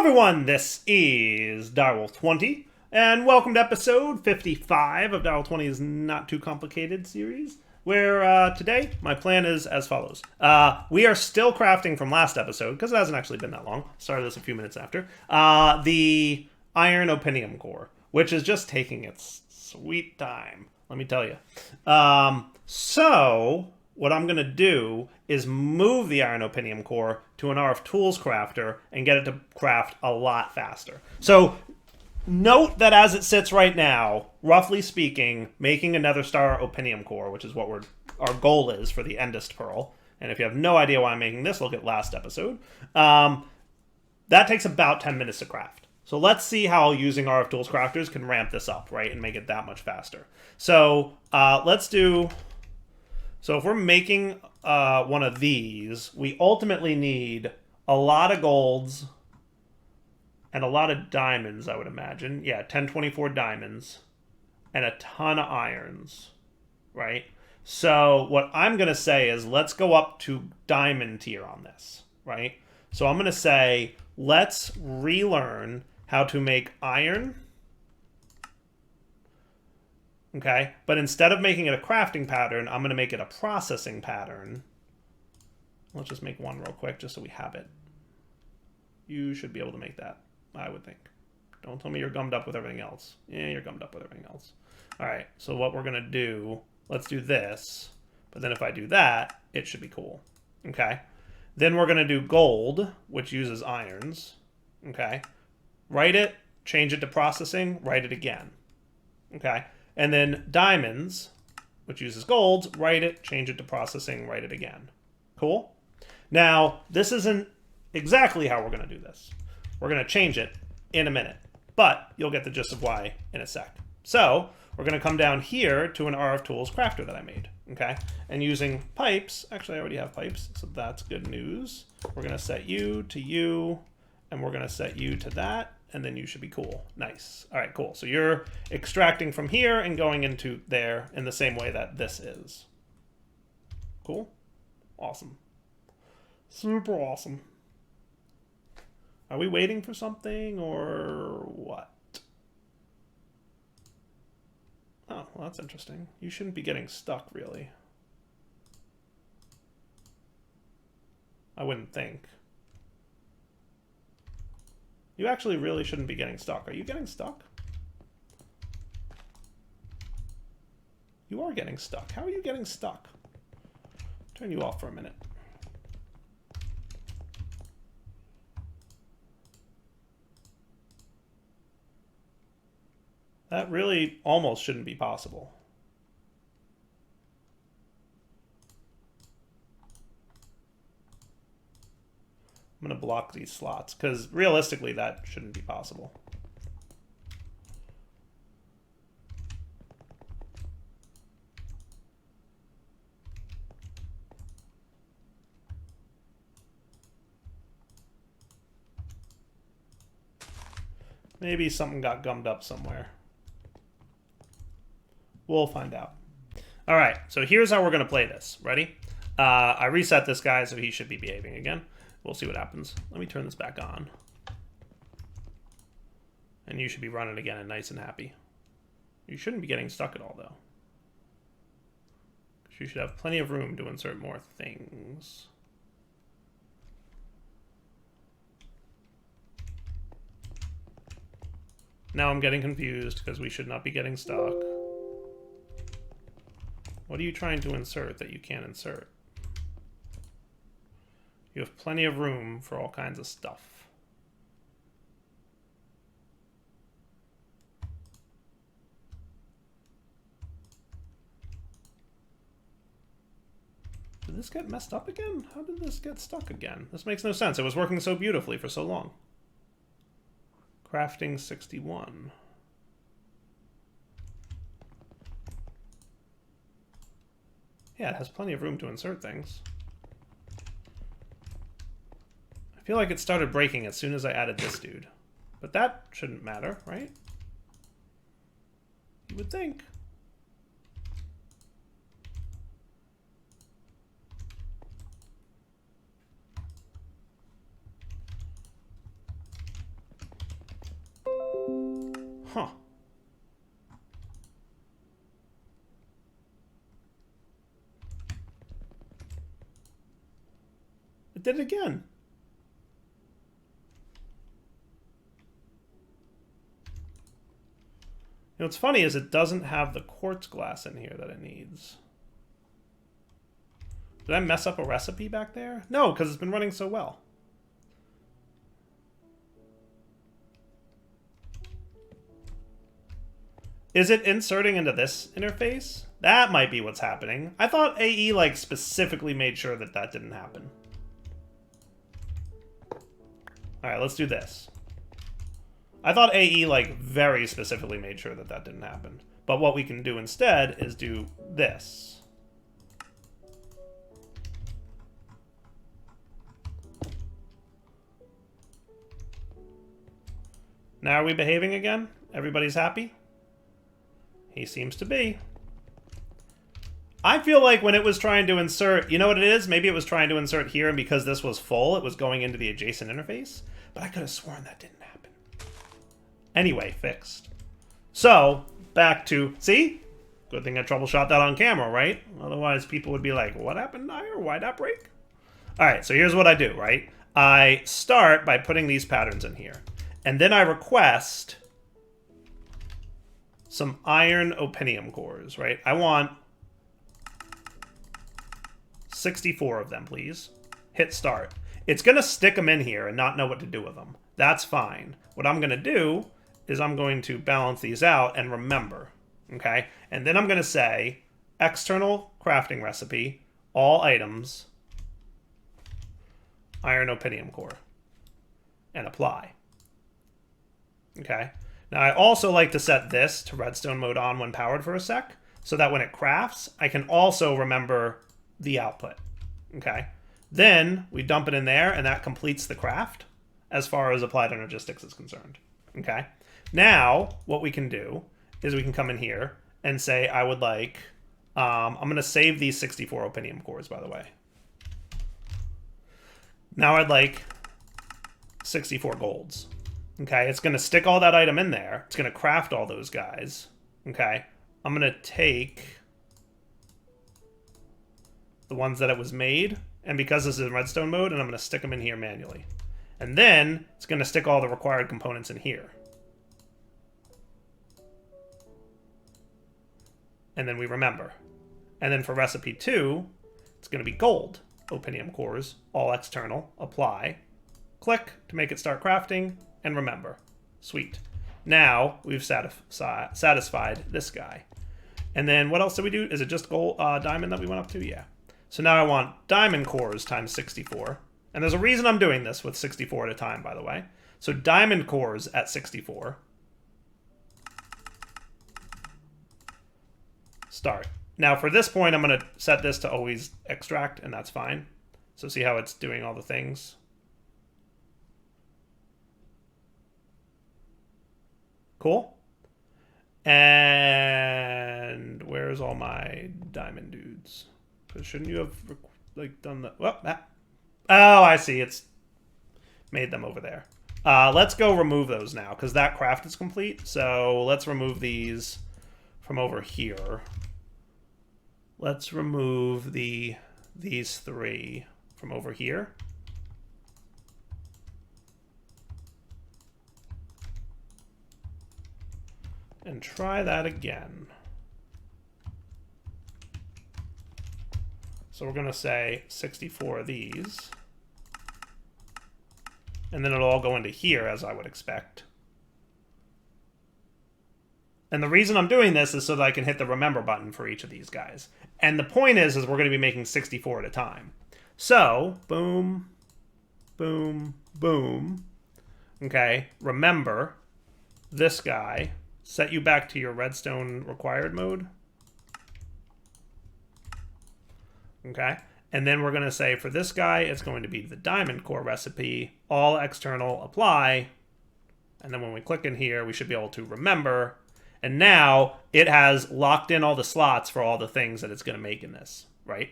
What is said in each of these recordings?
Everyone, this is Direwolf20, and welcome to episode 55 of Direwolf20's Not Too Complicated series, where today my plan is as follows. We are still crafting from last episode, because it hasn't actually been that long. Started this a few minutes after. The Iron Opinium Core, which is just taking its sweet time, let me tell you. So what I'm going to do is move the Iron Opinium Core to an RF Tools crafter and get it to craft a lot faster. So note that as it sits right now, roughly speaking, making another star Opinium Core, which is what our goal is for the Endest Pearl. And if you have no idea why I'm making this, look at last episode. That takes about 10 minutes to craft. So let's see how using RF Tools crafters can ramp this up, right, and make it that much faster. So let's do... So if we're making one of these, we ultimately need a lot of golds and a lot of diamonds, I would imagine. Yeah, 1024 diamonds and a ton of irons, right? So what I'm going to say is let's go up to diamond tier on this, right? So I'm going to say let's relearn how to make iron. Okay, but instead of making it a crafting pattern, I'm going to make it a processing pattern. Let's just make one real quick just so we have it. You should be able to make that, I would think. Don't tell me you're gummed up with everything else. Yeah, you're gummed up with everything else. All right, so what we're going to do, let's do this. But then if I do that, it should be cool. Okay, then we're going to do gold, which uses irons. Okay, write it, change it to processing, write it again. Okay. And then diamonds, which uses gold, write it, change it to processing, write it again. Cool? Now, this isn't exactly how we're going to do this. We're going to change it in a minute, but you'll get the gist of why in a sec. So we're going to come down here to an RF Tools crafter that I made, okay? And using pipes, actually I already have pipes, so that's good news. We're going to set you to you, and we're going to set you to that. And then you should be cool. Nice. All right, cool. So you're extracting from here and going into there in the same way that this is. Cool? Awesome. Super awesome. Are we waiting for something or what? Oh, well, that's interesting. You shouldn't be getting stuck, really. I wouldn't think. You actually really shouldn't be getting stuck. Are you getting stuck? You are getting stuck. How are you getting stuck? Turn you off for a minute. That really almost shouldn't be possible. I'm going to block these slots because realistically that shouldn't be possible. Maybe something got gummed up somewhere. We'll find out. All right, so here's how we're going to play this. Ready? I reset this guy, so he should be behaving again. We'll see what happens. Let me turn this back on. And you should be running again and nice and happy. You shouldn't be getting stuck at all, though. You should have plenty of room to insert more things. Now I'm getting confused because we should not be getting stuck. What are you trying to insert that you can't insert? You have plenty of room for all kinds of stuff. Did this get messed up again? How did this get stuck again? This makes no sense. It was working so beautifully for so long. Crafting 61. Yeah, it has plenty of room to insert things. I feel like it started breaking as soon as I added this dude. But that shouldn't matter, right? You would think. Huh. It did it again. You know, what's funny is it doesn't have the quartz glass in here that it needs. Did I mess up a recipe back there? No, because it's been running so well. Is it inserting into this interface? That might be what's happening. I thought AE like specifically made sure that that didn't happen. All right, let's do this. I thought AE like very specifically made sure that that didn't happen. But what we can do instead is do this. Now are we behaving again? Everybody's happy? He seems to be. I feel like when it was trying to insert, you know what it is? Maybe it was trying to insert here, and because this was full, it was going into the adjacent interface. But I could have sworn that didn't happen. Anyway, fixed. So, back to, see? Good thing I troubleshot that on camera, right? Otherwise, people would be like, what happened there? Why'd that break? All right, so here's what I do, right? I start by putting these patterns in here. And then I request some iron opinium cores, right? I want 64 of them, please. Hit start. It's going to stick them in here and not know what to do with them. That's fine. What I'm going to do is I'm going to balance these out and remember, okay? And then I'm going to say external crafting recipe, all items, iron opinium core, and apply. Okay. Now I also like to set this to redstone mode on when powered for a sec, so that when it crafts, I can also remember the output. Okay. Then we dump it in there, and that completes the craft as far as applied energistics is concerned. Okay. Now what we can do is we can come in here and say I would like, I'm going to save these 64 opinium cores, by the way. Now I'd like 64 golds. Okay, it's going to stick all that item in there. It's going to craft all those guys. Okay, I'm going to take the ones that it was made, and because this is in redstone mode, and I'm going to stick them in here manually. And then it's going to stick all the required components in here. And then we remember. And then for recipe 2, it's going to be gold. Opinium cores, all external, apply. Click to make it start crafting. And remember. Sweet. Now we've satisfied this guy. And then what else did we do? Is it just gold, diamond that we went up to? Yeah. So now I want diamond cores times 64. And there's a reason I'm doing this with 64 at a time, by the way. So diamond cores at 64. Start. Now for this point, I'm going to set this to always extract, and that's fine. So see how it's doing all the things? Cool. And where's all my diamond dudes? Because shouldn't you have like done the... Oh, I see. It's made them over there. Let's go remove those now, because that craft is complete. So let's remove these from over here. Let's remove these 3 from over here. And try that again. So we're going to say 64 of these. And then it'll all go into here, as I would expect. And the reason I'm doing this is so that I can hit the remember button for each of these guys. And the point is we're going to be making 64 at a time. So, boom, boom, boom. Okay, remember this guy. Set you back to your redstone required mode. Okay. And then we're going to say for this guy, it's going to be the diamond core recipe, all external, apply. And then when we click in here, we should be able to remember. And now it has locked in all the slots for all the things that it's going to make in this, right?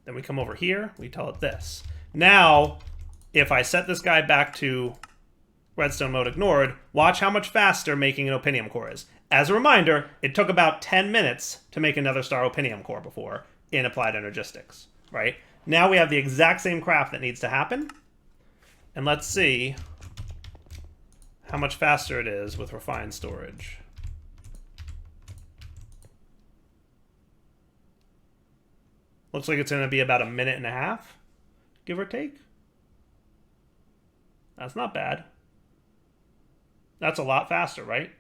Then we come over here, we tell it this. Now, if I set this guy back to redstone mode ignored, watch how much faster making an Opinium core is. As a reminder, it took about 10 minutes to make another star Opinium core before in Applied Energistics, right? Now we have the exact same craft that needs to happen. And let's see how much faster it is with refined storage. Looks like it's going to be about 1.5 minutes, give or take. That's not bad. That's a lot faster, right?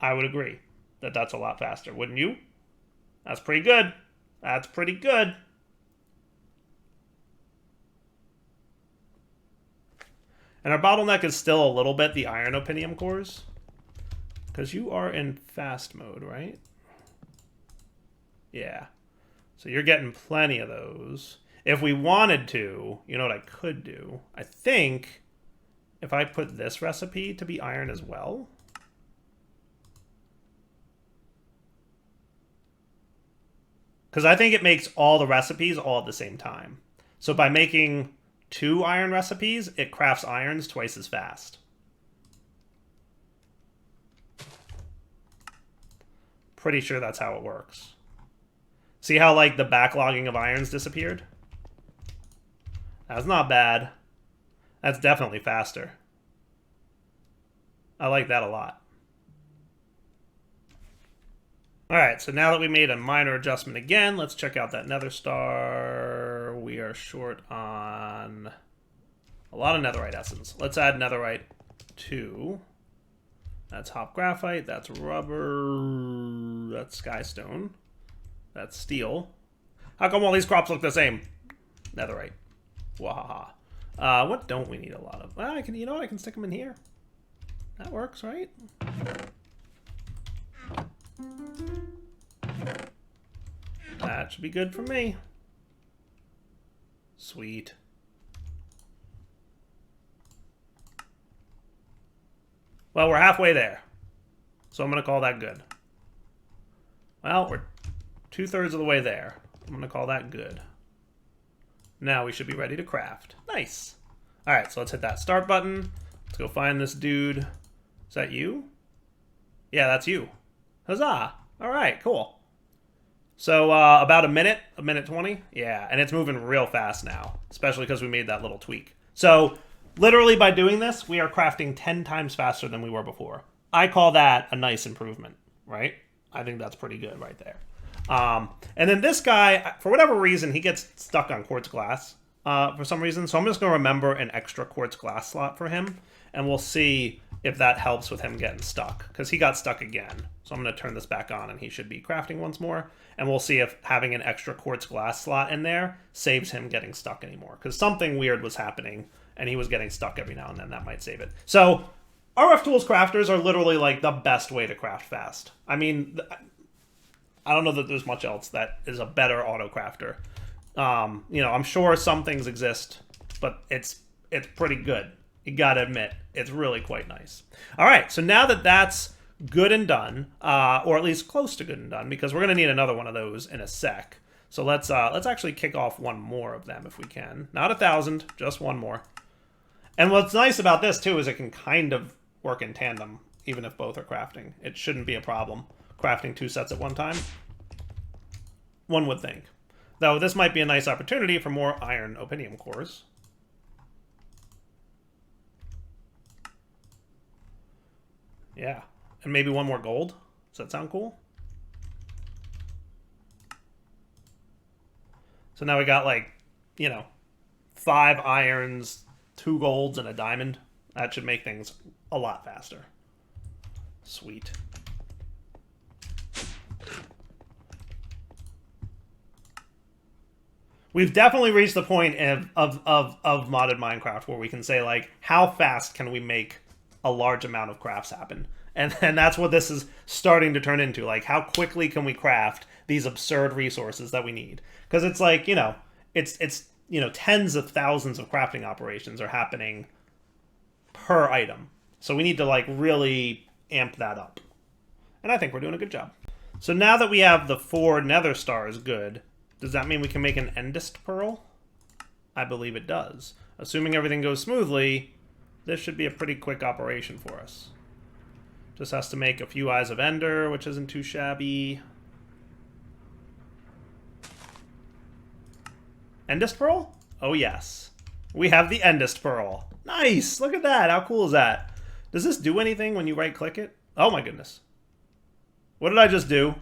I would agree that that's a lot faster, wouldn't you? That's pretty good. That's pretty good. And our bottleneck is still a little bit the iron Opinium cores. Because you are in fast mode, right? Yeah. So you're getting plenty of those. If we wanted to, you know what I could do? I think if I put this recipe to be iron as well. Because I think it makes all the recipes all at the same time. So by making 2 iron recipes, it crafts irons twice as fast. Pretty sure that's how it works. See how, like, the backlogging of irons disappeared? That's not bad. That's definitely faster. I like that a lot. Alright, so now that we made a minor adjustment again, let's check out that nether star. We are short on a lot of netherite essence. Let's add netherite 2. That's hop graphite, that's rubber, that's skystone, that's steel. How come all these crops look the same? Netherite. Wahaha. What don't we need a lot of? Well, I can, you know what, I can stick them in here. That works, right? That should be good for me. Sweet. Well, we're halfway there. So I'm going to call that good. Well, we're 2/3 of the way there. I'm going to call that good. Now we should be ready to craft. Nice. All right, so let's hit that start button. Let's go find this dude. Is that you? Yeah, that's you. Huzzah. All right, cool. So about 1 minute, 1:20. Yeah, and it's moving real fast now, especially because we made that little tweak. So literally by doing this, we are crafting 10 times faster than we were before. I call that a nice improvement, right? I think that's pretty good right there. And then this guy, for whatever reason, he gets stuck on quartz glass for some reason. So I'm just going to remember an extra quartz glass slot for him, and we'll see if that helps with him getting stuck, because he got stuck again. So I'm going to turn this back on, and he should be crafting once more. And we'll see if having an extra quartz glass slot in there saves him getting stuck anymore, because something weird was happening, and he was getting stuck every now and then. That might save it. So RF Tools crafters are literally like the best way to craft fast. I mean, I don't know that there's much else that is a better auto crafter. You know, I'm sure some things exist, but it's pretty good. You gotta admit, it's really quite nice. All right, so now that that's good and done, or at least close to good and done, because we're gonna need another one of those in a sec. So let's actually kick off one more of them if we can. Not 1,000, just one more. And what's nice about this too is it can kind of work in tandem, even if both are crafting. It shouldn't be a problem crafting 2 sets at one time. One would think. Though this might be a nice opportunity for more iron Opinium cores. Yeah. And maybe one more gold. Does that sound cool? So now we got, like, you know, 5 irons, 2 golds, and a diamond. That should make things a lot faster. Sweet. We've definitely reached the point of modded Minecraft where we can say, like, how fast can we make a large amount of crafts happen? And that's what this is starting to turn into. Like, how quickly can we craft these absurd resources that we need? Because it's like, you know, it's you know, tens of thousands of crafting operations are happening per item. So we need to, like, really amp that up. And I think we're doing a good job. So now that we have the 4 nether stars good, does that mean we can make an Endest pearl? I believe it does. assuming everything goes smoothly, this should be a pretty quick operation for us. Just has to make a few Eyes of Ender, which isn't too shabby. Endest Pearl? Oh, yes. We have the Endest Pearl. Nice! Look at that. How cool is that? Does this do anything when you right-click it? Oh, my goodness. What did I just do?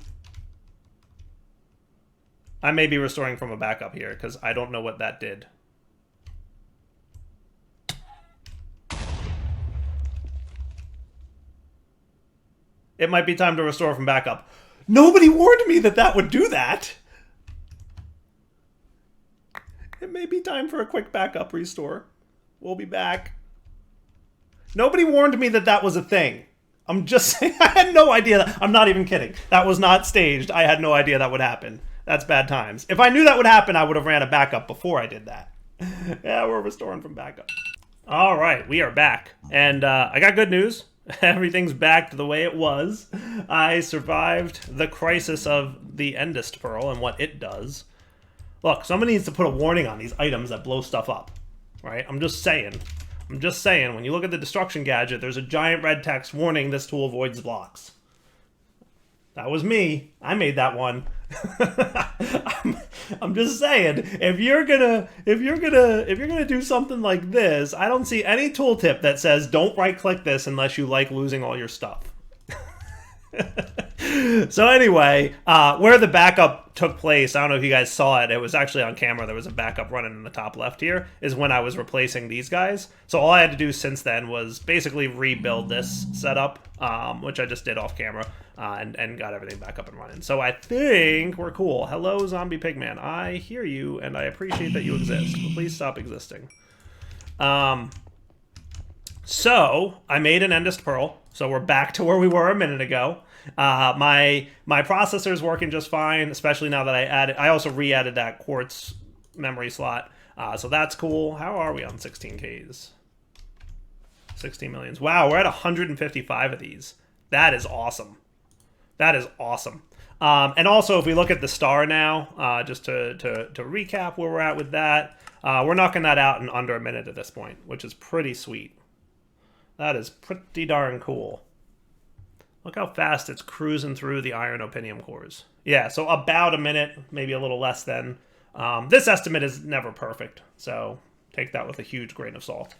I may be restoring from a backup here, because I don't know what that did. It might be time to restore from backup. Nobody warned me that that would do that! It may be time for a quick backup restore. We'll be back. Nobody warned me that that was a thing. I'm just saying, I had no idea. I'm not even kidding. That was not staged. I had no idea that would happen. That's bad times. If I knew that would happen, I would have ran a backup before I did that. Yeah, we're restoring from backup. All right, we are back. And I got good news. Everything's back to the way it was. I survived the crisis of the Endest Pearl and what it does. Look, somebody needs to put a warning on these items that blow stuff up, right? I'm just saying. When you look at the destruction gadget, there's a giant red text warning this tool avoids blocks. That was me. I made that one. I'm just saying, if you're gonna do something like this, I don't see any tooltip that says don't right-click this unless you like losing all your stuff. So anyway, where the backup took place, I don't know if you guys saw it. It was actually on camera. There was a backup running in the top left here, is when I was replacing these guys. So all I had to do since then was basically rebuild this setup, which I just did off camera, and got everything back up and running. So I think we're cool. Hello, Zombie Pigman. I hear you, and I appreciate that you exist, but please stop existing. So I made an Endest Pearl. So we're back to where we were a minute ago. My processor is working just fine, especially now that I also re-added that quartz memory slot. So that's cool. How are we on 16Ks? 16 millions. Wow, we're at 155 of these. That is awesome. That is awesome. And also, if we look at the star now, just to recap where we're at with that, we're knocking that out in under a minute at this point, which is pretty sweet. That is pretty darn cool. Look how fast it's cruising through the iron opinium cores. Yeah, so about a minute, maybe a little less than. This estimate is never perfect, so take that with a huge grain of salt.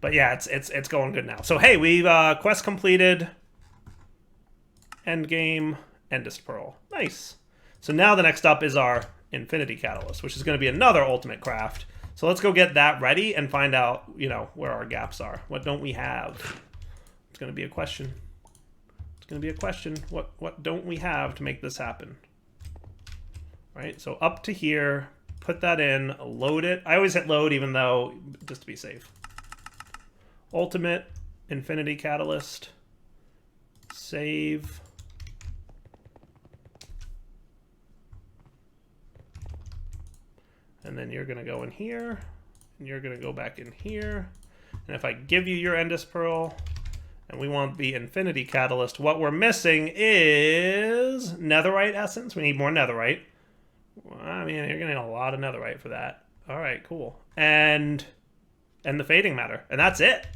But yeah, it's going good now. So hey, we've quest completed. End game, Endest Pearl. Nice. So now the next up is our Infinity Catalyst, which is going to be another ultimate craft. So let's go get that ready and find out, where our gaps are. What don't we have? It's going to be a question. It's going to be a question. What don't we have to make this happen? Right? So up to here, put that in, load it. I always hit load even though, just to be safe. Ultimate, Infinity Catalyst, save. And then you're going to go in here, and you're going to go back in here. And if I give you your Endest Pearl, and we want the Infinity Catalyst, what we're missing is netherite essence. We need more netherite. I mean, you're getting a lot of netherite for that. All right, cool. And the fading matter. And that's it.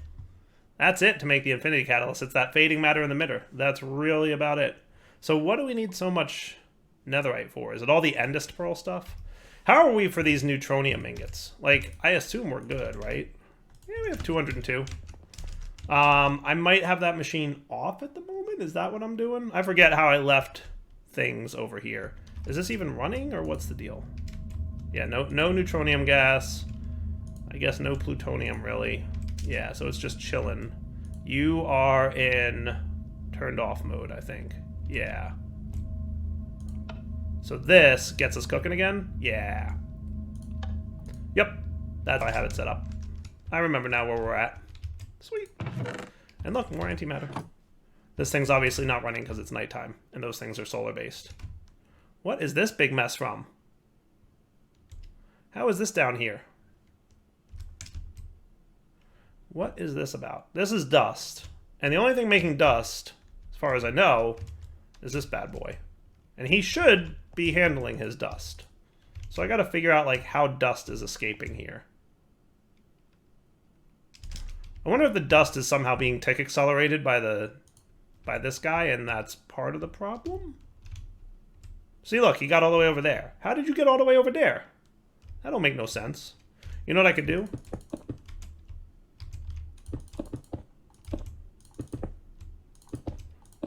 That's it to make the Infinity Catalyst. It's that fading matter in the middle. That's really about it. So what do we need so much netherite for? Is it all the Endest Pearl stuff? How are we for these neutronium ingots? Like, I assume we're good, right? Yeah, we have 202. I might have that machine off at the moment. Is that what I'm doing? I forget how I left things over here. Is this even running, or what's the deal? Yeah, no neutronium gas. I guess no plutonium, really. Yeah, so it's just chilling. You are in turned off mode, I think. Yeah. So this gets us cooking again? Yeah. Yep. That's how I have it set up. I remember now where we're at. Sweet. And look, more antimatter. This thing's obviously not running because it's nighttime, and those things are solar-based. What is this big mess from? How is this down here? What is this about? This is dust. And the only thing making dust, as far as I know, is this bad boy. And he should be handling his dust. So I gotta figure out, like, how dust is escaping here. I wonder if the dust is somehow being tick accelerated by this guy, and that's part of the problem? See, look, he got all the way over there. How did you get all the way over there? That don't make no sense. You know what I could do?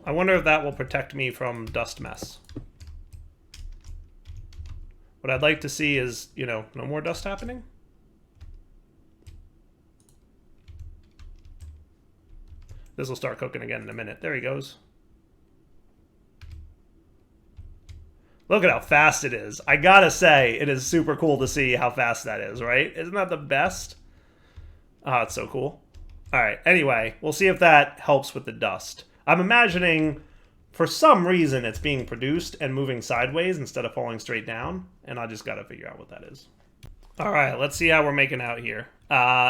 I wonder if that will protect me from dust mess. What I'd like to see is, you know, no more dust happening. This will start cooking again in a minute. There he goes. Look at how fast it is. I gotta say, it is super cool to see how fast that is, right? Isn't that the best? Oh, it's so cool. All right, anyway, we'll see if that helps with the dust. I'm imagining, for some reason, it's being produced and moving sideways instead of falling straight down, and I just gotta figure out what that is. All right, let's see how we're making out here.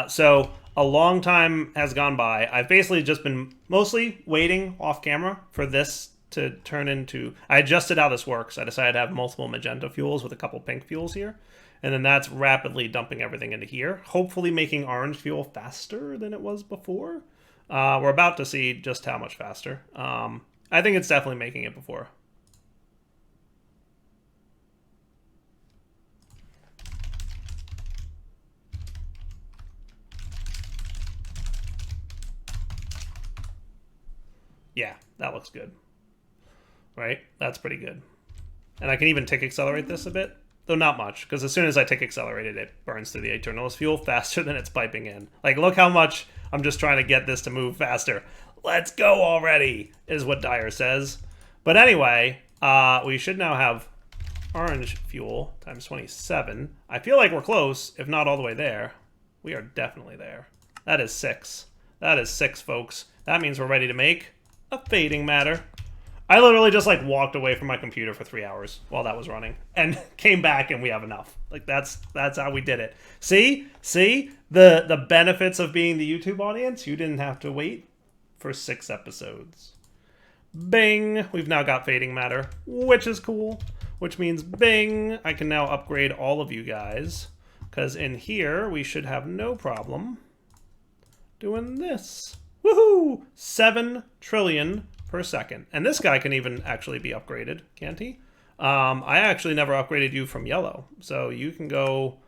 So a long time has gone by. I've basically just been mostly waiting off camera for this to turn into... I adjusted how this works. I decided to have multiple magenta fuels with a couple pink fuels here. And then that's rapidly dumping everything into here, hopefully making orange fuel faster than it was before. We're about to see just how much faster. I think it's definitely making it before. Yeah, that looks good. Right? That's pretty good. And I can even tick accelerate this a bit. Though not much, because as soon as I tick accelerate it, it burns through the Eternalist fuel faster than it's piping in. Like, look how much I'm just trying to get this to move faster. Let's go already, is what Dyer says. But anyway, we should now have orange fuel times 27. I feel like we're close, if not all the way there. We are definitely there. That is 6. That is 6, folks. That means we're ready to make a fading matter. I literally just like walked away from my computer for 3 hours while that was running and came back and we have enough. Like that's how we did it. See the benefits of being the YouTube audience. You didn't have to wait for 6 episodes. Bing, we've now got fading matter, which is cool, which means bing, I can now upgrade all of you guys because in here we should have no problem doing this. Woohoo! 7 trillion per second. And this guy can even actually be upgraded, can't he? I actually never upgraded you from yellow. So you can go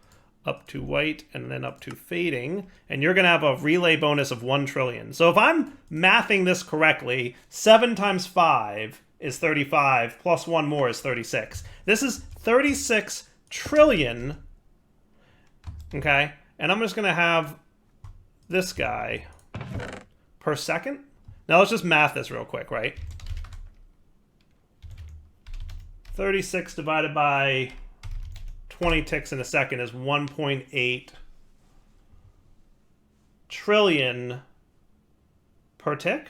up to white and then up to fading. And you're going to have a relay bonus of 1 trillion. So if I'm mathing this correctly, 7 times 5 is 35, plus 1 more is 36. This is 36 trillion. Okay? And I'm just going to have this guy per second. Now let's just math this real quick, right? 36 divided by 20 ticks in a second is 1.8 trillion per tick.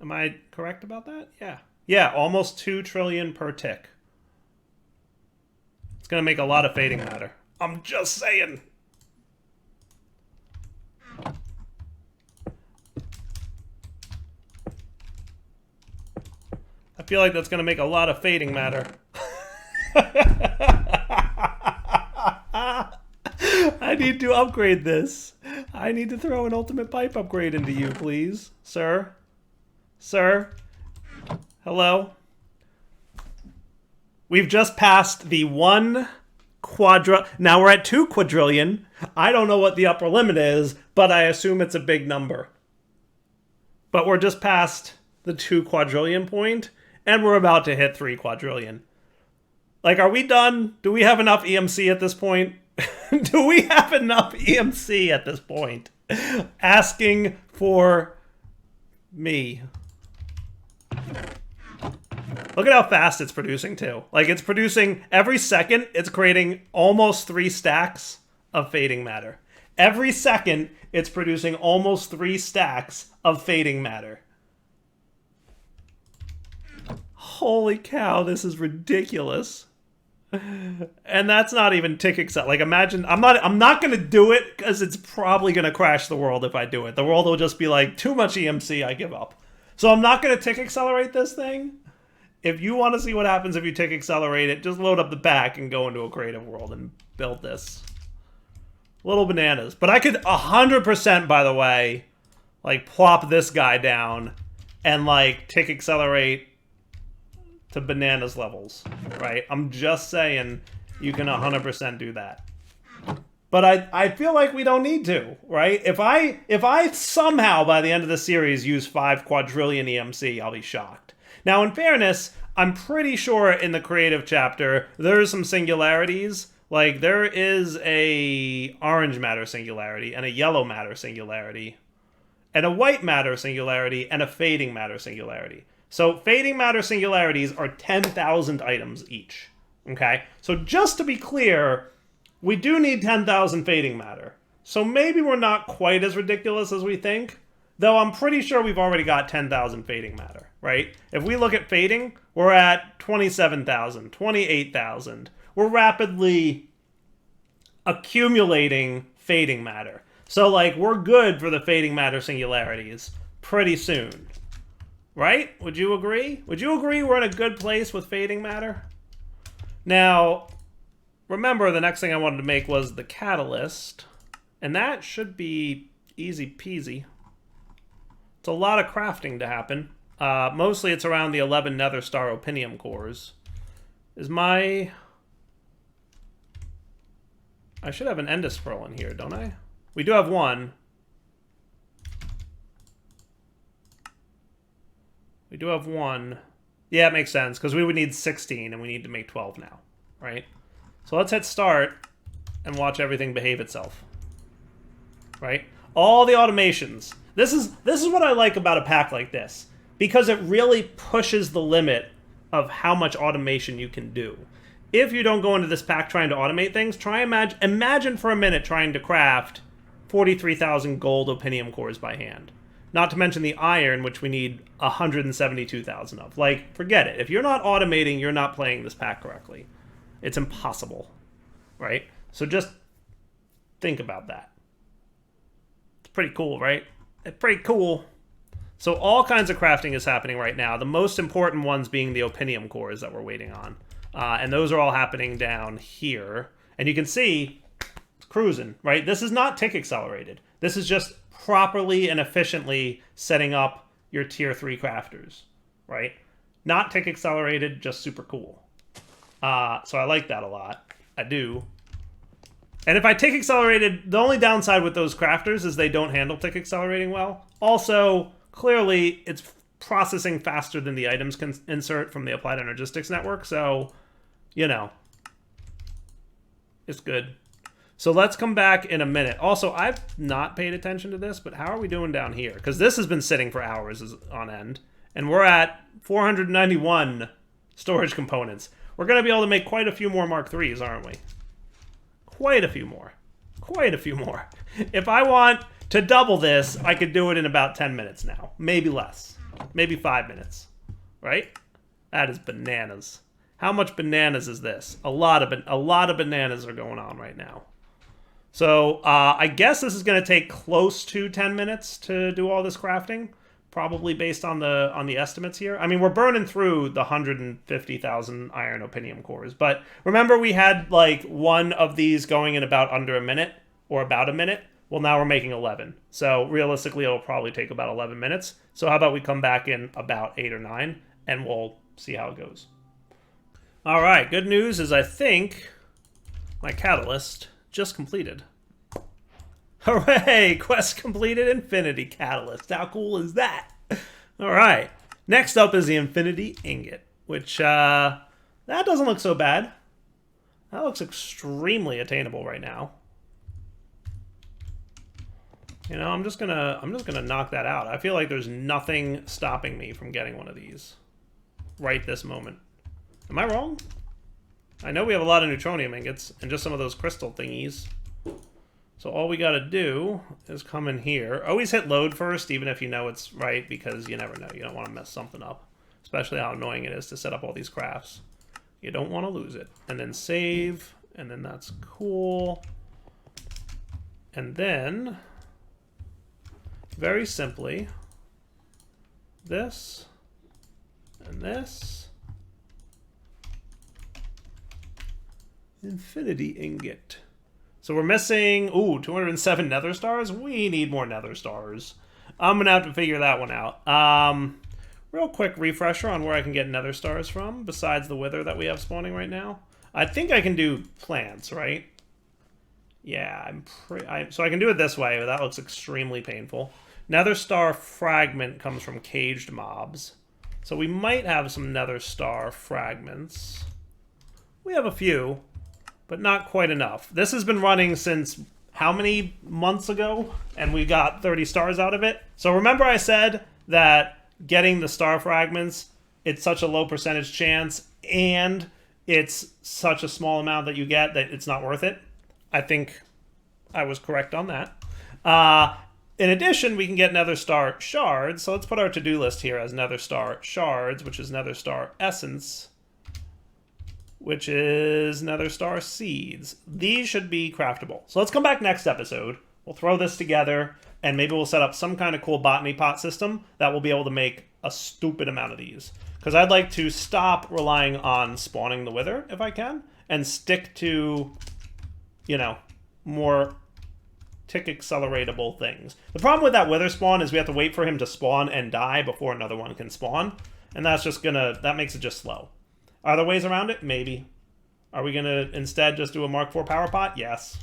Am I correct about that? Yeah. Yeah, almost 2 trillion per tick. It's going to make a lot of fading matter. I'm just saying. I feel like that's going to make a lot of fading matter. I need to upgrade this. I need to throw an ultimate pipe upgrade into you, please. Sir? Sir? Hello? We've just passed the 1 quadrillion. Now we're at 2 quadrillion. I don't know what the upper limit is, but I assume it's a big number. But we're just past the 2 quadrillion point. And we're about to hit 3 quadrillion. Like, are we done? Do we have enough EMC at this point? Do we have enough EMC at this point? Asking for me. Look at how fast it's producing, too. Like, it's producing, every second, it's creating almost 3 stacks of fading matter. Every second, it's producing almost 3 stacks of fading matter. Holy cow, this is ridiculous. And that's not even tick accept. Like, imagine, I'm not going to do it because it's probably going to crash the world if I do it. The world will just be like, too much EMC, I give up. So I'm not going to tick accelerate this thing. If you want to see what happens if you tick accelerate it, just load up the back and go into a creative world and build this. Little bananas. But I could 100%, by the way, like plop this guy down and like tick accelerate to bananas levels, right? I'm just saying you can 100% do that. But I feel like we don't need to, right? If I somehow by the end of the series use 5 quadrillion EMC, I'll be shocked. Now, in fairness, I'm pretty sure in the creative chapter there's some singularities. Like there is a orange matter singularity and a yellow matter singularity and a white matter singularity and a fading matter singularity. So fading matter singularities are 10,000 items each. Okay? So just to be clear, we do need 10,000 fading matter. So maybe we're not quite as ridiculous as we think, though I'm pretty sure we've already got 10,000 fading matter, right? If we look at fading, we're at 27,000, 28,000. We're rapidly accumulating fading matter. So, like, we're good for the fading matter singularities pretty soon. Right? Would you agree? Would you agree we're in a good place with fading matter? Now, remember the next thing I wanted to make was the catalyst. And that should be easy peasy. It's a lot of crafting to happen. Mostly it's around the 11 nether star opinium cores. I should have an Endest pearl in here, don't I? We do have one. We do have one. Yeah, it makes sense, because we would need 16, and we need to make 12 now, right? So let's hit start and watch everything behave itself. Right? All the automations. This is what I like about a pack like this, because it really pushes the limit of how much automation you can do. If you don't go into this pack trying to automate things, imagine for a minute trying to craft 43,000 gold opinium cores by hand. Not to mention the iron, which we need 172,000 of. Like, forget it. If you're not automating, you're not playing this pack correctly. It's impossible, right? So just think about that. It's pretty cool, right? It's pretty cool. So all kinds of crafting is happening right now. The most important ones being the opinium cores that we're waiting on. And those are all happening down here. And you can see it's cruising, right? This is not tick accelerated. This is just properly and efficiently setting up your tier 3 crafters, right? Not tick accelerated, just super cool. So I like that a lot. I do. And if I tick accelerated, the only downside with those crafters is they don't handle tick accelerating well. Also, clearly, it's processing faster than the items can insert from the Applied Energistics network, so, you know, it's good. So let's come back in a minute. Also, I've not paid attention to this, but how are we doing down here? Because this has been sitting for hours on end, and we're at 491 storage components. We're going to be able to make quite a few more Mark IIIs, aren't we? Quite a few more. Quite a few more. If I want to double this, I could do it in about 10 minutes now. Maybe less. Maybe 5 minutes. Right? That is bananas. How much bananas is this? A lot of bananas are going on right now. So I guess this is going to take close to 10 minutes to do all this crafting, probably based on the estimates here. I mean, we're burning through the 150,000 iron opinium cores, but remember we had like one of these going in about under a minute, or about a minute. Well, now we're making 11. So realistically, it'll probably take about 11 minutes. So how about we come back in about 8 or 9, and we'll see how it goes. All right, good news is I think my catalyst just completed. Hooray! Quest completed, Infinity Catalyst. How cool is that? All right. Next up is the Infinity Ingot, which that doesn't look so bad. That looks extremely attainable right now. You know, I'm just gonna knock that out. I feel like there's nothing stopping me from getting one of these right this moment. Am I wrong? I know we have a lot of neutronium ingots and just some of those crystal thingies. So all we gotta do is come in here. Always hit load first, even if you know it's right, because you never know. You don't want to mess something up. Especially how annoying it is to set up all these crafts. You don't want to lose it. And then save, and then that's cool. And then, very simply, this, and this. Infinity Ingot. So we're missing, ooh, 207 nether stars? We need more nether stars. I'm going to have to figure that one out. Real quick refresher on where I can get nether stars from, besides the wither that we have spawning right now. I think I can do plants, right? Yeah, so I can do it this way, but that looks extremely painful. Nether star fragment comes from caged mobs. So we might have some nether star fragments. We have a few, but not quite enough. This has been running since how many months ago? And we got 30 stars out of it. So remember I said that getting the star fragments, it's such a low percentage chance, and it's such a small amount that you get that it's not worth it. I think I was correct on that. In addition, we can get nether star shards. So let's put our to-do list here as nether star shards, which is nether star essence, which is nether star seeds. These should be craftable. So let's come back next episode. We'll throw this together, and maybe we'll set up some kind of cool botany pot system that will be able to make a stupid amount of these. Because I'd like to stop relying on spawning the wither, if I can, and stick to, you know, more tick acceleratable things. The problem with that wither spawn is we have to wait for him to spawn and die before another one can spawn. And that's just gonna, that makes it just slow. Are there ways around it? Maybe. Are we gonna instead just do a Mark IV power pot? Yes.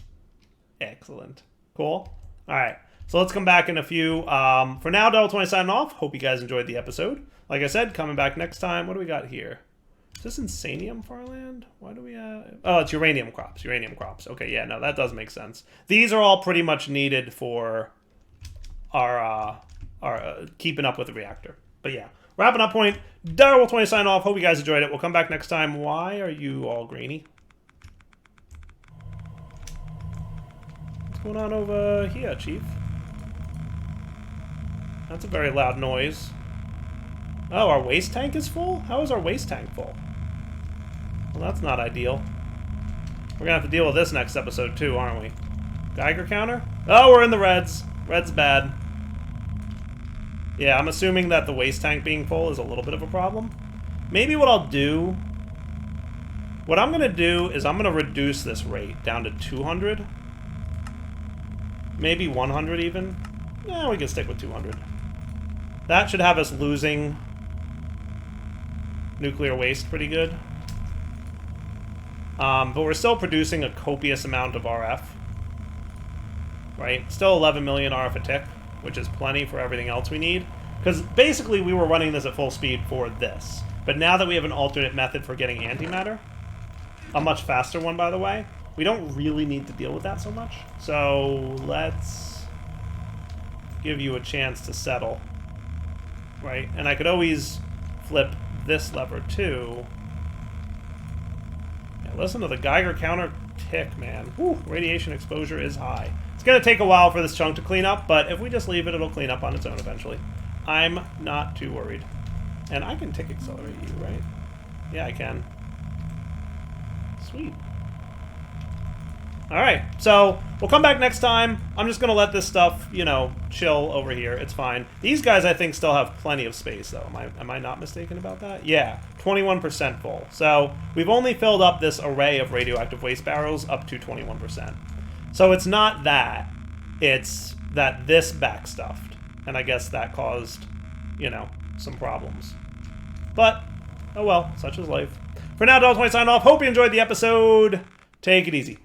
Excellent. Cool. All right. So let's come back in a few. For now, Double20 signing off. Hope you guys enjoyed the episode. Like I said, coming back next time. What do we got here? Is this Insanium farmland? Why do we have... Oh, it's uranium crops. Uranium crops. Okay, yeah, no, that does make sense. These are all pretty much needed for our keeping up with the reactor. But yeah, wrapping up point. Double20 signing off. Hope you guys enjoyed it. We'll come back next time. Why are you all greeny? What's going on over here, Chief? That's a very loud noise. Oh, our waste tank is full? How is our waste tank full? Well, that's not ideal. We're gonna have to deal with this next episode too, aren't we? Geiger counter? Oh, we're in the reds. Red's bad. Yeah, I'm assuming that the waste tank being full is a little bit of a problem. Maybe what I'll do... What I'm gonna do is I'm gonna reduce this rate down to 200. Maybe 100 even. Yeah, we can stick with 200. That should have us losing nuclear waste pretty good. But we're still producing a copious amount of RF. Right? Still 11 million RF a tick, which is plenty for everything else we need. Because basically we were running this at full speed for this. But now that we have an alternate method for getting antimatter, a much faster one by the way, we don't really need to deal with that so much. So let's give you a chance to settle. Right? And I could always flip this lever too. Yeah, listen to the Geiger counter tick, man. Whew, radiation exposure is high. It's going to take a while for this chunk to clean up, but if we just leave it, it'll clean up on its own eventually. I'm not too worried. And I can tick accelerate you, right? Yeah, I can. Sweet. Alright, so we'll come back next time. I'm just going to let this stuff, you know, chill over here. It's fine. These guys, I think, still have plenty of space, though. Am I not mistaken about that? Yeah, 21% full. So we've only filled up this array of radioactive waste barrels up to 21%. So it's not that. It's that this backstuffed. And I guess that caused, you know, some problems. But, oh well, such is life. For now, Double20 signing off. Hope you enjoyed the episode. Take it easy.